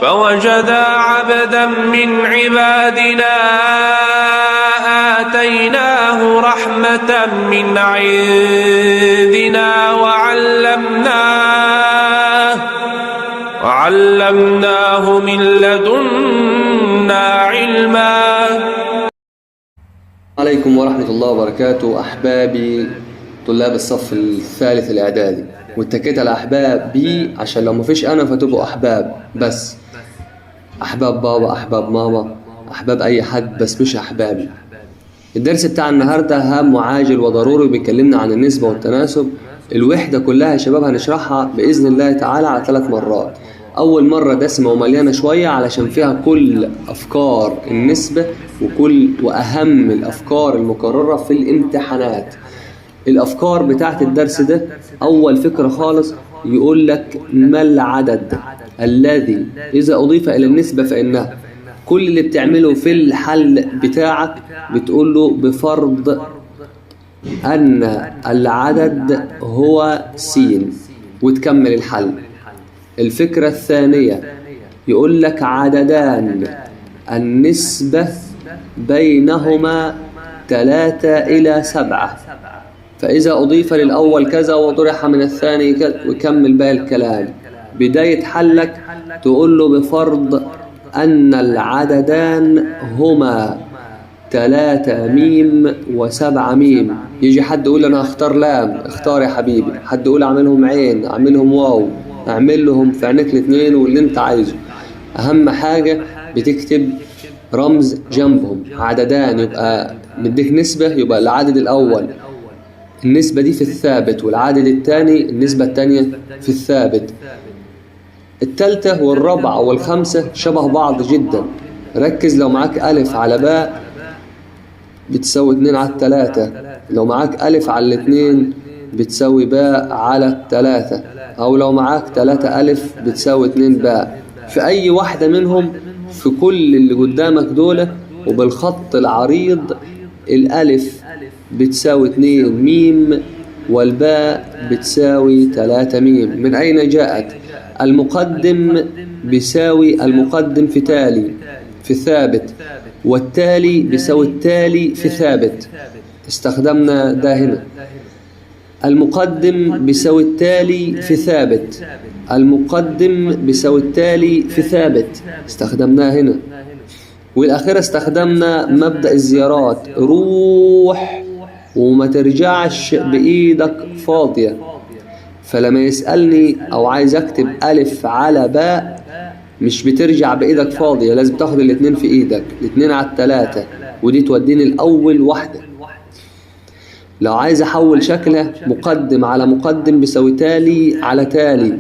فوجدا عبدا من عبادنا آتيناه رحمة من عندنا وعلمناه من لدنا علما. عليكم ورحمة الله وبركاته. أحبابي طلاب الصف الثالث الإعدادي، واتكيت على أحباب بي عشان لو مفيش أنا فتبقوا أحباب بس، أحباب بابا، أحباب ماما، أحباب أي حد، بس مش أحبابي. الدرس بتاع النهاردة هام وعاجل وضروري، بيكلمنا عن النسبة والتناسب. الوحدة كلها يا شباب هنشرحها بإذن الله تعالى على 3 مرات. أول مرة دسمة ومليانة شوية علشان فيها كل أفكار النسبة وأهم الأفكار المكررة في الامتحانات. الأفكار بتاعت الدرس ده، أول فكرة خالص يقول لك ما العدد الذي إذا أضيف إلى النسبة فإنه. كل اللي بتعمله في الحل بتاعك بتقول له بفرض أن العدد هو س، وتكمل الحل. الفكرة الثانية يقول لك عددان النسبة بينهما 3 إلى 7، فإذا أضيف للأول كذا وطرح من الثاني كذا، ويكمل باقي الكلام. بداية حلك تقول له بفرض أن العددان هما 3 ميم و7 ميم. يجي حد يقول أنا هختار لام، اختار يا حبيبي. حد يقول أعملهم عين، أعملهم واو، أعمل لهم في عينيك الاتنين واللي أنت عايزه. أهم حاجة بتكتب رمز جنبهم. عددان يبقى مديك نسبة، يبقى العدد الأول النسبة دي في الثابت، والعدد الثاني النسبة الثانية في الثابت. الثالثة والرابعة والخامسة شبه بعض جدا. ركز، لو معاك ألف على باء بتساوي 2 على 3، لو معاك ألف على 2 بتساوي باء على 3، أو لو معاك 3 ألف بتساوي 2 باء. في أي واحدة منهم في كل اللي قدامك دول وبالخط العريض الألف بتساوي 2 ميم والباء بتساوي 3 ميم. من أين جاءت؟ المقدم بيساوي المقدم في تالي في ثابت، والتالي بيساوي التالي في ثابت. استخدمنا ده هنا. المقدم بيساوي التالي في ثابت، المقدم بيساوي التالي في ثابت، استخدمناه هنا. والأخيرة استخدمنا مبدأ الزيارات، روح وما ترجعش بإيدك فاضية. فلما يسألني أو عايز أكتب ألف على باء، مش بترجع بإيدك فاضية، لازم تاخد الاتنين في إيدك، 2 على 3، ودي توديني الأول واحدة. لو عايز أحول شكله مقدم على مقدم بيساوي تالي على تالي.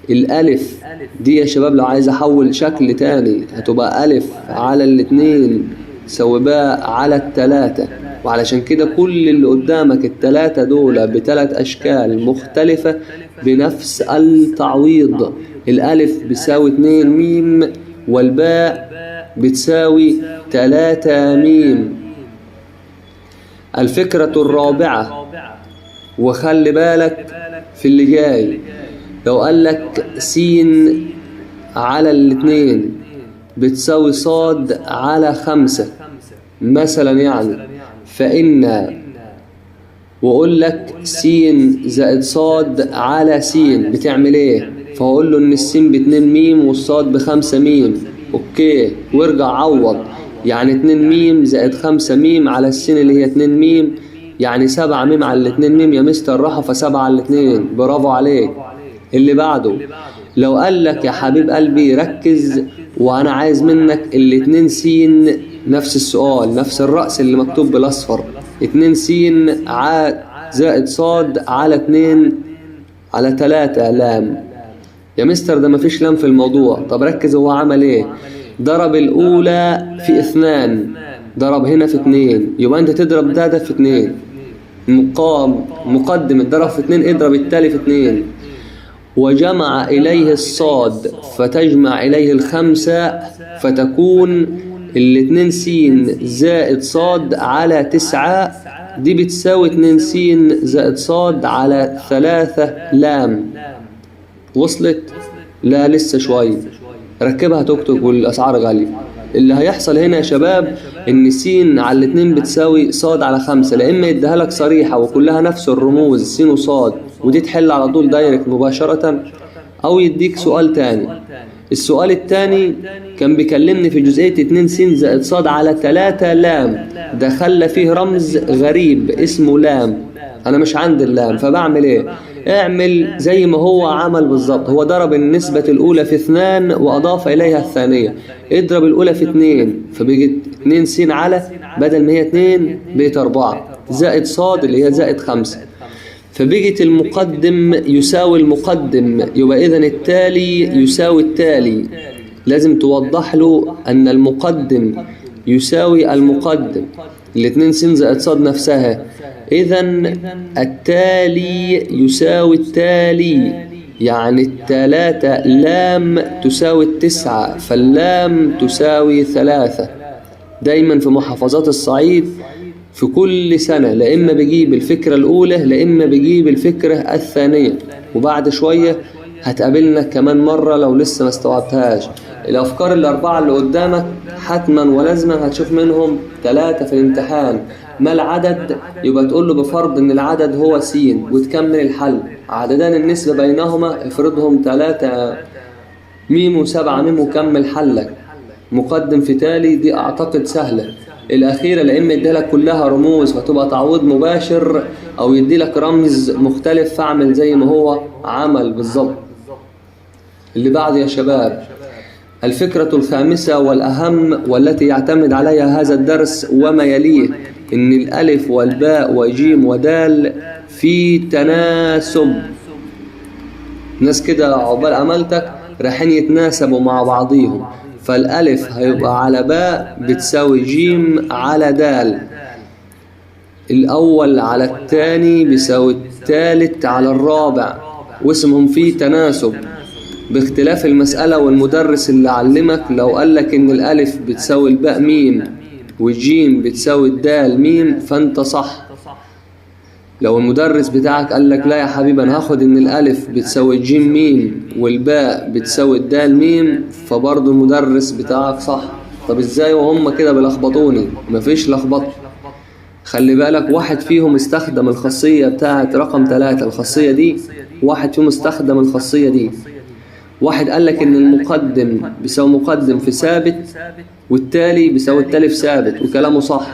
الألف دي يا شباب لو عايز أحول شكل تاني هتبقى ألف على 2 تساوي باء على 3. وعلشان كده كل اللي قدامك ال3 دول ب3 أشكال مختلفة بنفس التعويض. الألف بتساوي 2 ميم والباء بتساوي 3 ميم. الفكرة الرابعة، وخلي بالك في اللي جاي، لو قال لك س على 2 بتساوي صاد على 5 مثلا يعني، فإن وأقول لك س زائد صاد على س بتعمل ايه؟ فأقول له ان الس ب2 ميم والصاد ب5 ميم. اوكي، وارجع عوض. يعني 2 ميم زائد 5 ميم على السين اللي هي 2 ميم، يعني 7 ميم على 2 ميم. يا مستر راحة، ف7 على 2، برافو عليك. اللي بعده، لو قال لك يا حبيب قلبي ركز وانا عايز منك ال2 س، نفس السؤال، نفس الرأس اللي مكتوب بالاصفر، 2 س زائد صاد على 2 على 3 لام. يا مستر ده مفيش لام في الموضوع. طب ركز، هو عمل ايه؟ ضرب الأولى في 2، ضرب هنا في 2، يبقى أنت تضرب ده في 2. مقدم الضرب في 2، اضرب التالي في 2. وجمع إليه الصاد فتجمع إليه ال5، فتكون 2 س زائد صاد على 9، دي بتساوي 2 س زائد صاد على 3 لام. وصلت؟ لا لسه شوية، ركبها توك توك والأسعار غالية. اللي هيحصل هنا يا شباب إن س على الاتنين بتساوي ص على 5. لا إما يديها لك صريحة وكلها نفس الرموز س وص ودي تحل على طول دايركت مباشرة، أو يديك سؤال تاني. السؤال التاني كان بيكلمني في جزئية 2 س زائد ص على 3 لام، ده خلى فيه رمز غريب اسمه لام. أنا مش عندي اللام، فبعمل إيه؟ اعمل زي ما هو عمل بالظبط. هو ضرب النسبة الأولى في 2 وأضاف إليها الثانية. اضرب الأولى في 2 فبقت 2 س على، بدل ما هي 2 بقت 4 زائد ص اللي هي زائد 5. فبقت المقدم يساوي المقدم، يبقى إذن التالي يساوي التالي. لازم توضح له أن المقدم يساوي المقدم. الاتنين س زائد ص نفسها. إذن التالي يساوي التالي، يعني 3 لام تساوي 9، فاللام تساوي 3. دايما في محافظات الصعيد في كل سنة لا إما بجيب الفكرة الأولى لا إما بجيب الفكرة الثانية، وبعد شوية هتقابلنا كمان مرة لو لسه ما استوعبتهاش. الأفكار الأربعة اللي قدامك حتما ولازما هتشوف منهم 3 في الامتحان. ما العدد؟ يبقى تقول له بفرض ان العدد هو س وتكمل الحل. عددان النسبة بينهما افرضهم 3 م و7 م وكمل حلك. مقدم في تالي دي اعتقد سهلة. الاخيرة لا اما يديلك كلها رموز فتبقى تعويض مباشر، او يديلك رمز مختلف فاعمل زي ما هو عمل بالظبط. اللي بعد يا شباب الفكرة الخامسة والأهم والتي يعتمد عليها هذا الدرس وما يليه، إن الألف والباء وجيم ودال في تناسب. ناس كده عقبال عملتك رايحين يتناسبوا مع بعضيهم، فالألف هيبقى على باء بتساوي جيم على دال، الأول على الثاني بيساوي الثالث على الرابع، واسمهم فيه تناسب. باختلاف المسألة والمدرس اللي علمك لو قالك إن الألف بتساوي الباء ميم والجيم بتساوي الدال ميم فأنت صح. لو المدرس بتاعك قالك لا يا حبيبي أنا هاخد إن الألف بتساوي الجيم ميم والباء بتساوي الدال ميم فبرضه المدرس بتاعك صح. طب إزاي وهم كده بلخبطوني؟ مفيش لخبط. خلي بالك واحد فيهم استخدم الخاصية بتاعت رقم 3، الخاصية دي واحد فيهم استخدم الخاصية دي. واحد قال لك ان المقدم بيساوي مقدم في ثابت والتالي بيساوي التالي في ثابت وكلامه صح.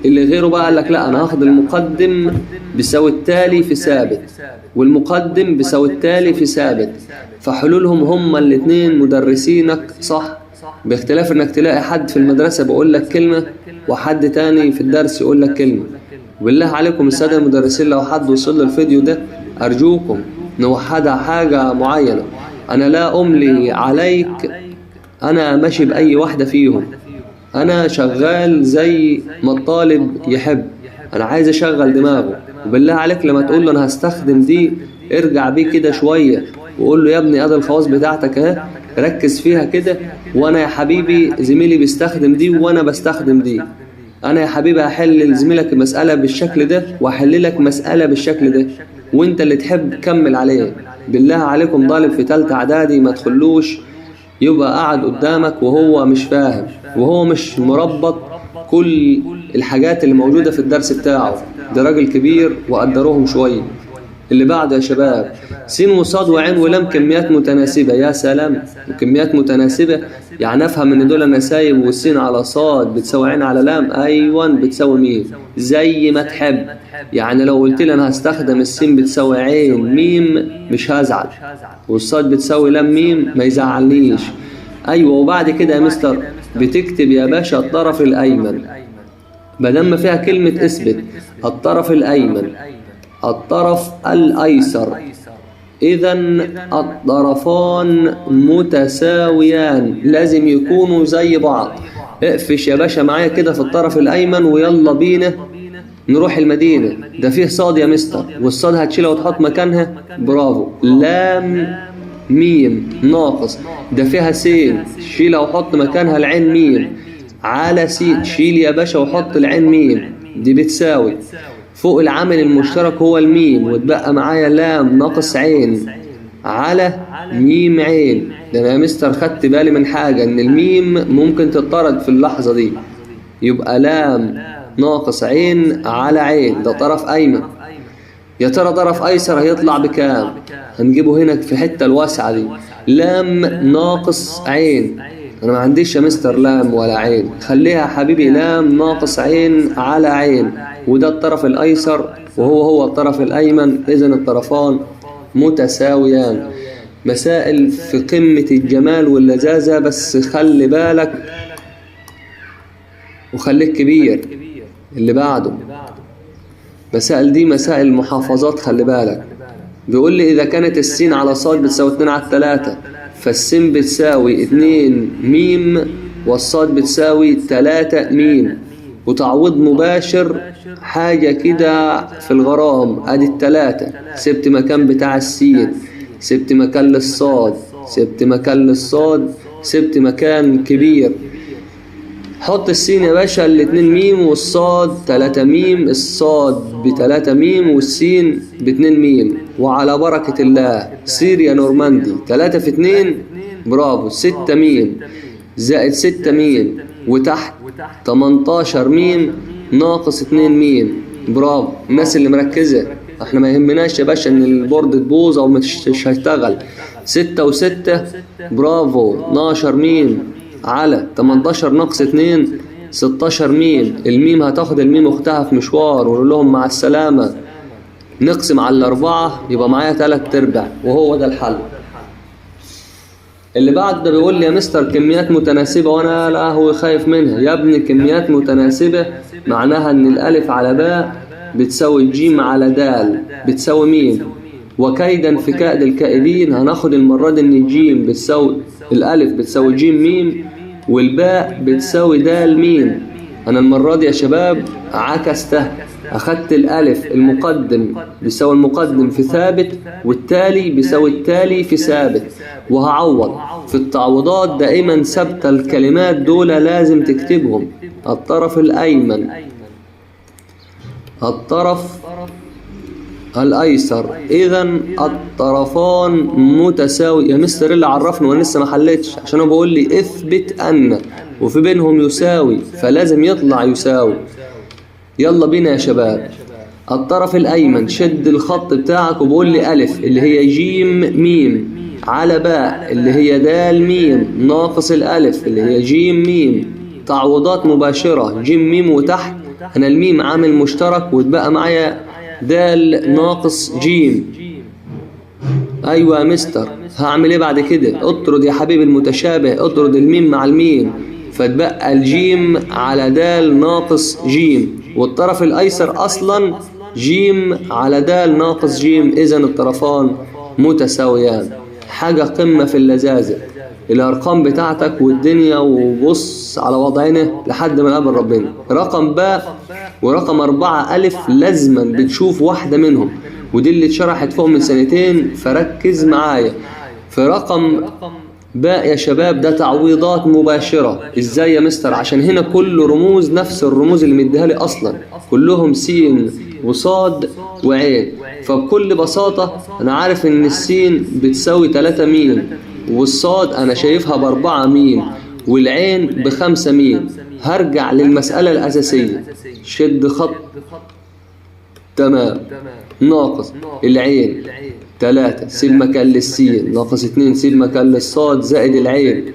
اللي غيره بقى قال لك لا انا هاخد المقدم بيساوي التالي في ثابت والمقدم بيساوي التالي في ثابت، فحلولهم هما الاثنين مدرسينك صح، باختلاف انك تلاقي حد في المدرسة بيقول لك كلمة وحد تاني في الدرس يقول لك كلمة. بالله عليكم السادة المدرسين لو حد وصل له الفيديو ده أرجوكم نوحدها حاجة معينة. أنا لا أملي عليك، أنا ماشي بأي واحدة فيهم، أنا شغال زي ما الطالب يحب، أنا عايز أشغل دماغه. وبالله عليك لما تقول له أنا هستخدم دي ارجع بيه كده شوية وقول له يا ابني هذا الخواص بتاعتك اهي ركز فيها كده، وأنا يا حبيبي زميلي بيستخدم دي وأنا بستخدم دي. أنا يا حبيبي هحل لزميلك مسألة بالشكل ده وأحل لك مسألة بالشكل ده وأنت اللي تحب كمل عليه. بالله عليكم طالب في تالتة إعدادي ما تخلوش يبقى قاعد قدامك وهو مش فاهم وهو مش مربط كل الحاجات اللي موجودة في الدرس بتاعه. ده راجل كبير وقدروهم شوية. اللي بعده يا شباب س وصاد وعين ولام كميات متناسبة. يا سلام، وكميات متناسبة يعني افهم ان دول نسايب والسين على صاد بتساوي عين على لام، ايوه بتساوي ميم زي ما تحب. يعني لو قلت لي انا هستخدم السين بتساوي عين ميم مش هزعل، والصاد بتساوي لام ميم ما يزعلنيش. ايوه وبعد كده يا مستر بتكتب يا باشا الطرف الايمن بدل ما فيها كلمة اثبت، الطرف الايمن الطرف الايسر. إذا الطرفان متساويان لازم يكونوا زي بعض. اقفش يا باشا معايا كده في الطرف الأيمن ويلا بينا نروح المدينة. ده فيه صاد يا مستر والصاد هتشيلها وتحط مكانها برافو لام ميم ناقص. ده فيها سين شيلها وحط مكانها العين ميم على سين شيل يا باشا وحط العين ميم دي بتساوي فوق العامل المشترك هو الميم وتبقى معايا لام ناقص عين على ميم عين. ده أنا يا مستر خدت بالي من حاجة، إن الميم ممكن تطرد في اللحظة دي، يبقى لام ناقص عين على عين، ده طرف أيمن. يا ترى طرف أيسر هيطلع بكام؟ هنجيبه هنا في حتة الواسعة دي، لام ناقص عين. أنا ما عنديش يا مستر لام ولا عين، خليها حبيبي لام ناقص عين على عين، وده الطرف الأيسر وهو الطرف الأيمن، إذن الطرفان متساويان. مسائل في قمة الجمال واللذاذة، بس خلي بالك وخليك كبير. اللي بعده مسائل دي مسائل محافظات، خلي بالك. بيقول لي إذا كانت السين على صاد بتساوي 2 على 3، فالسين بتساوي 2 ميم والصاد بتساوي 3 ميم. وتعويض مباشر حاجة كده في الغرام، ادي ال3 سبت مكان بتاع السين، سبت مكان للصاد، سبت مكان للصاد، سبت مكان كبير. حط السين يا باشا 2 ميم والصاد 3 ميم، الصاد ب3 ميم والسين ب2 ميم، وعلى بركة الله سير يا نورماندي. 3 في 2 برافو 6 ميم زائد 6 ميم، وتحت 18 ميم ناقص 2 ميم. برافو الناس اللي مركزة، احنا ما يهمناش يا باشا ان البورد تبوظ او مش هيشتغل. 6 و6 برافو 12 ميم على 18 ناقص 2 16 ميم. الميم هتاخد الميم اختها في مشوار ونقول لهم مع السلامة، نقسم على 4 يبقى معايا 3/4، وهو ده الحل. اللي بعد ده بيقول لي يا مستر كميات متناسبة، وانا لا هو خايف منها يا ابني. كميات متناسبة معناها ان الالف على باء بتساوي جيم على دال بتساوي ميم، وكيدا في كائد الكائدين هناخد المرة دي ان الجيم بتساوي الالف بتساوي جيم ميم، والباء بتساوي دال ميم. انا المرة دي يا شباب عكسته، اخدت الالف المقدم بيساوي المقدم في ثابت، والتالي بيساوي التالي في ثابت، وهعوض. في التعويضات دائما ثابته الكلمات دول لازم تكتبهم. الطرف الايمن، الطرف الايسر، اذا الطرفان متساوي. يا مستر اللي عرفني وانا لسه ما حلتش، عشان هو بيقول لي اثبت ان وفي بينهم يساوي، فلازم يطلع يساوي. يلا بينا يا شباب. الطرف الأيمن شد الخط بتاعك وبقول لي ألف اللي هي جيم ميم على باء اللي هي دال ميم ناقص الألف اللي هي جيم ميم. تعويضات مباشرة، جيم ميم وتحت أنا الميم عامل مشترك وتبقى معايا دال ناقص جيم. أيوة يا مستر هعمل إيه بعد كده؟ اطرد يا حبيبي المتشابه، اطرد الميم مع الميم فتبقى الجيم على دال ناقص جيم، والطرف الأيسر أصلا جيم على دال ناقص جيم، إذن الطرفان متساويان. حاجة قمة في اللذاذة. الأرقام بتاعتك والدنيا، وبص على وضعنا لحد ما نقابل ربنا. رقم باء ورقم 4 ألف لازما بتشوف واحدة منهم، ودي اللي اتشرحت فوق من 2 فركز معايا. في رقم باء يا شباب ده تعويضات مباشرة. ازاي يا مستر؟ عشان هنا كل رموز نفس الرموز اللي مديها لي اصلا، كلهم سين وصاد وعين. فبكل بساطة انا عارف ان السين بتساوي 3 ميم، والصاد انا شايفها ب4 ميم، والعين ب5 ميم. هرجع للمسألة الاساسية، شد خط تمام، ناقص العين 3 سيب مكان للسين، ناقص 2 سيب مكان للصاد زائد العين.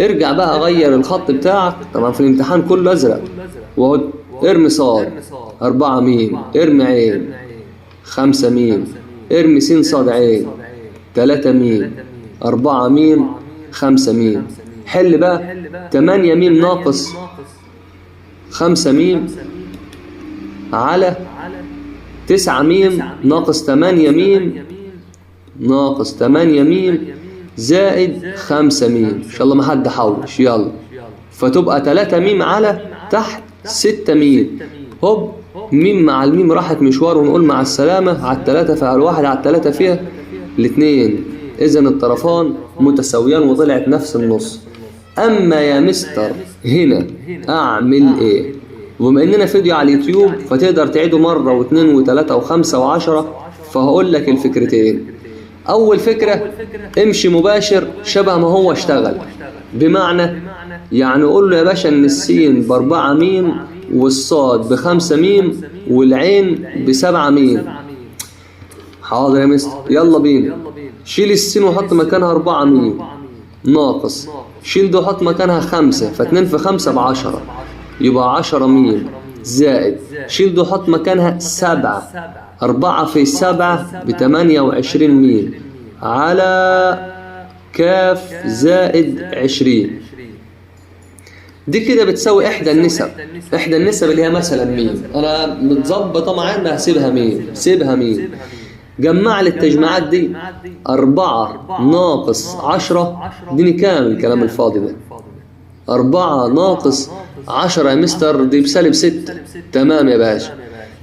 ارجع بقى غير الخط بتاعك، طبعا في الامتحان كله ازرق، وهو ارمي صاد 4 ميم، ارمي عين 5 ميم، ارمي سين صاد عين 3 ميم 4 ميم 5 ميم. حل بقى 8 ميم ناقص 5 ميم على 9 ميم ناقص 8 ميم ناقص 8 ميم زائد 5 ميم. ان شاء الله ما حد حوش. يلا فتبقى 3 ميم على تحت 6 ميم. هوب ميم مع الميم راحت مشوار ونقول مع السلامة. على 3 فعل 1 على 3 فيها 2. اذن الطرفان متساويان وطلعت نفس النص. اما يا مستر هنا اعمل ايه؟ وبما اننا فيديو على اليوتيوب فتقدر تعيده مرة واثنين وثلاثة وخمسة و10، فهقول لك الفكرتين. أول فكرة امشي مباشر شبه ما هو اشتغل، بمعنى يعني قول له يا باشا إن السين ب4 ميم والصاد ب5 ميم والعين ب7 ميم. حاضر يا مستر، يلا بينا. شيل السين وحط مكانها 4 ميم ناقص، شيل ده وحط مكانها 5، ف2 في 5 ب10 يبقى 10 ميم، زائد شيل ده وحط مكانها 7، 4 في 7 ب28 ميم، على كاف زائد 20. دي كده بتساوي إحدى النسب. إحدى النسب اللي هي مثلا ميم، أنا متظبطة معايا إنها سيبها ميم، سيبها ميم. جمع لي التجمعات دي، 4 ناقص 10 اديني كام الكلام الفاضي ده؟ 4 ناقص 10 يا مستر دي بسالب 6. تمام يا باشا،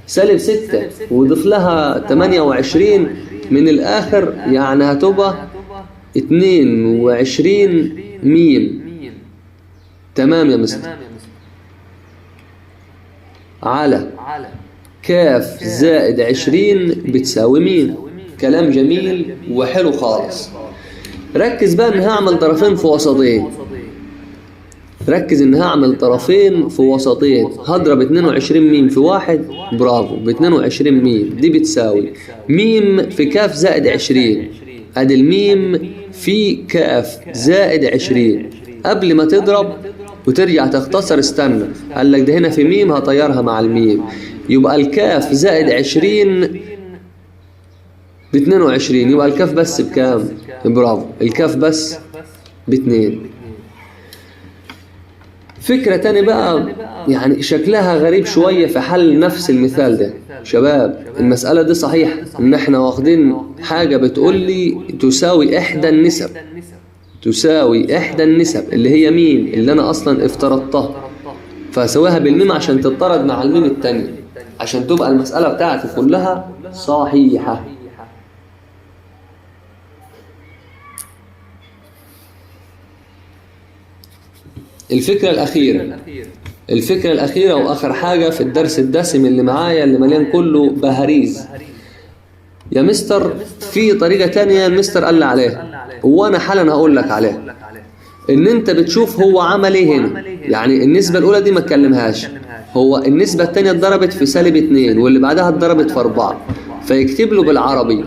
سالب 6 وضيف لها 28 من الآخر، يعني هتبقى 22 ميم. تمام يا مستر، على كاف زائد 20 بتساوي ميم. كلام جميل وحلو خالص. ركز بقى ان هعمل طرفين في وسطين، ركز ان هعمل طرفين في وسطين. هضرب 22 ميم في واحد، برافو، ب 22 ميم دي بتساوي ميم في كاف زائد 20. ادي الميم في كاف زائد 20. قبل ما تضرب وترجع تختصر استنى، قال لك ده هنا في ميم هطيرها مع الميم، يبقى الكاف زائد 20 ب22، يبقى الكاف بس بكام؟ برافو، الكاف بس ب2. فكرة تاني بقى يعني شكلها غريب شوية في حل نفس المثال ده. شباب المسألة دي صحيح ان احنا واخدين حاجة بتقول لي تساوي إحدى النسب، تساوي إحدى النسب اللي هي ميم اللي أنا أصلا افترضتها، فأسويها بالميم عشان تطرد مع الميم التانية عشان تبقى المسألة بتاعتي كلها صحيحة. الفكرة الأخيرة وآخر حاجة في الدرس الدسم اللي معايا اللي مليان كله بهاريز. يا مستر في طريقة تانية المستر قال لي عليها، وأنا حالا هقول لك عليها. إن أنت بتشوف هو عمل إيه هنا. يعني النسبة الأولى دي ما اتكلمهاش، هو النسبة التانية اتضربت في سالب 2 واللي بعدها اتضربت في 4، فيكتب له بالعربي.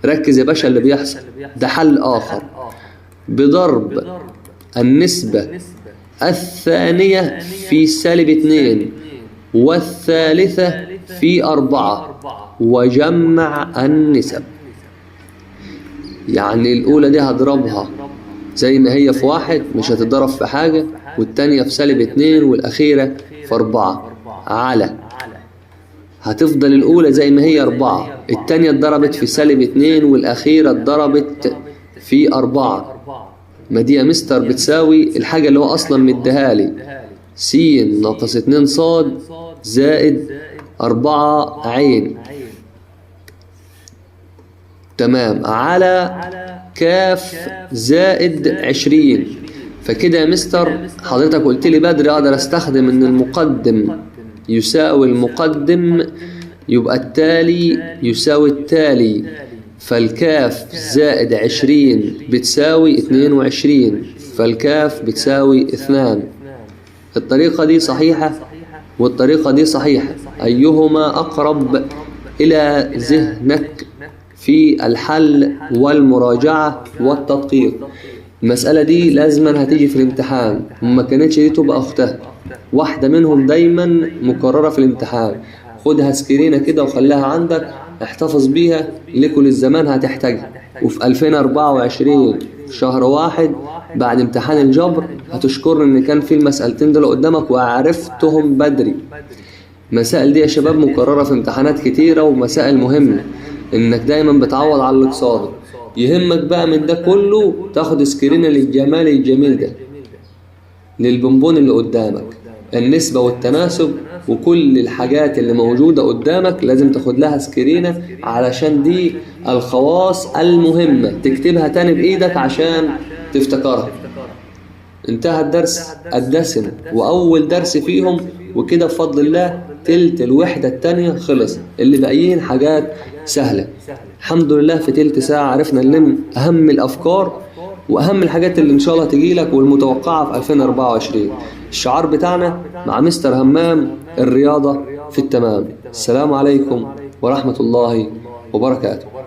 ركز يا باشا اللي بيحصل ده حل آخر، بضرب النسبة الثانية في سالب 2 والثالثة في 4 وجمع النسب. يعني الأولى دي هضربها زي ما هي في 1 مش هتضرب في حاجة، والتانية في سالب 2 والأخيرة في 4 على، هتفضل الأولى زي ما هي 4، التانية اتضربت في سالب 2 والأخيرة اتضربت في 4. ما دي يا مستر بتساوي الحاجة اللي هو أصلا مديهالي، س ناقص 2 صاد زائد 4 عين. تمام، على كاف زائد 20. فكده يا مستر حضرتك قلت لي بدري أقدر أستخدم إن المقدم يساوي المقدم، يبقى التالي يساوي التالي، فالكاف زائد 20 بتساوي 22، فالكاف بتساوي 2. الطريقة دي صحيحة والطريقة دي صحيحة، أيهما أقرب إلى ذهنك في الحل والمراجعة والتدقيق؟ المسألة دي لازما هتيجي في الامتحان، وما كانتش دي تبقى أختها، واحدة منهم دايما مكررة في الامتحان. خدها سكرينة كده وخليها عندك، احتفظ بيها لكل الزمان هتحتاجها. وفي 2024 شهر 1 بعد امتحان الجبر هتشكرني ان كان في المسألتين دول قدامك وعرفتهم بدري. مسائل دي يا شباب مكررة في امتحانات كتيرة ومسائل مهمة، انك دايما بتعوض على اللي قصادك. يهمك بقى من ده كله تاخد سكرينة للجمال الجميل ده، للبنبون اللي قدامك، النسبة والتناسب وكل الحاجات اللي موجودة قدامك لازم تاخد لها سكرينة، علشان دي الخواص المهمة تكتبها تاني بإيدك عشان تفتكرها. انتهى الدرس الدسم وأول درس فيهم، وكده بفضل الله تلت الوحدة التانية خلص، اللي باقيين حاجات سهلة. الحمد لله في تلت ساعة عرفنا نلم أهم الأفكار وأهم الحاجات اللي إن شاء الله تجيلك والمتوقعة في 2024. الشعار بتاعنا مع مستر همام: الرياضة في التمام. السلام عليكم ورحمة الله وبركاته.